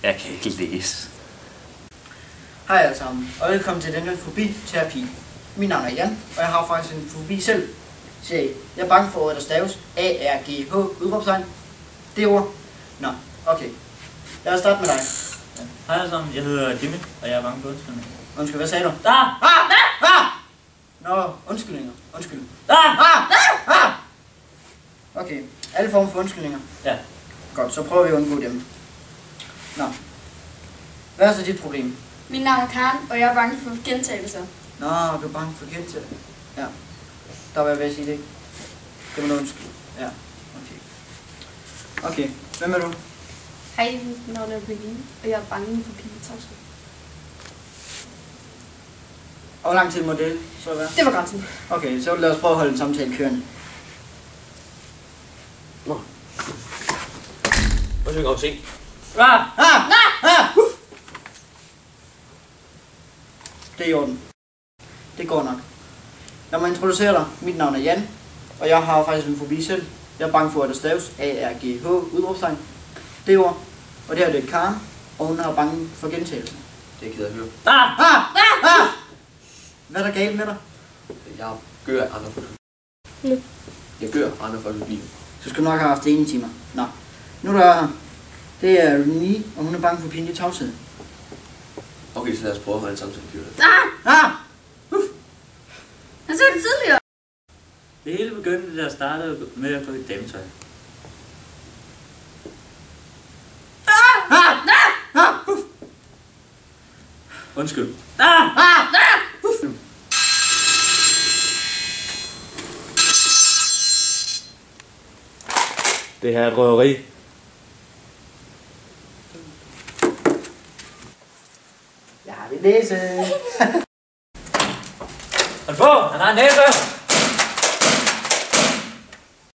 Jeg kan ikke læse. Hej alle sammen, og velkommen til denne fobiterapi. Mit navn er Jan, og jeg har faktisk en fobi selv. Se, jeg er bange for ordet, der staves A-R-G-H, udråbstegn. Det ord. Nå, okay. Lad os starte med dig. Hej alle sammen, jeg hedder Jimmy, og jeg er bange for undskyldning. Undskyld, hvad sagde du? Nå, undskyldninger. Undskyld. Okay, alle former for undskyldninger. Ja. Godt, så prøver vi at undgå dem. Nå. Hvad er så dit problem? Mit navn er Karen, og jeg er bange for gentagelser. Nå, du er bange for gentagelser. Ja. Der var jeg ved at sige det. Det må du undskylde. Ja, okay. Okay, hvem er du? Hej, mit navn er Brigitte, og jeg er bange for pigetavshed. Og hvor lang tid må det så være? Det var grænsen. Okay, så lad os prøve at holde en samtale kørende. Nå. Hvor skal vi gå og se? Det er i orden. Det går nok. Lad mig introducere dig. Mit navn er Jan, og jeg har faktisk en fobi selv. Jeg er bange for, at der staves A-R-G-H, udråbstegn. Det ord. Og det her det er Karen, og hun er bange for gentagelser. Det er jeg ked af at høre. Hvad er der galt med dig? Jeg gør andre folk. Jeg gør andre folk i bilen. Så skal du nok have haft det ene timer. Nå. Nu er der her. Det er Renée, og hun er bange for pinlig tavshed. Okay, så lad os prøve at holde en samtale kørende. Jeg så det tidligere. Det hele begyndte, da jeg startede med at gå i dametøj. Undskyld. Det her er et røveri. Jeg vil læse. Han har en næse!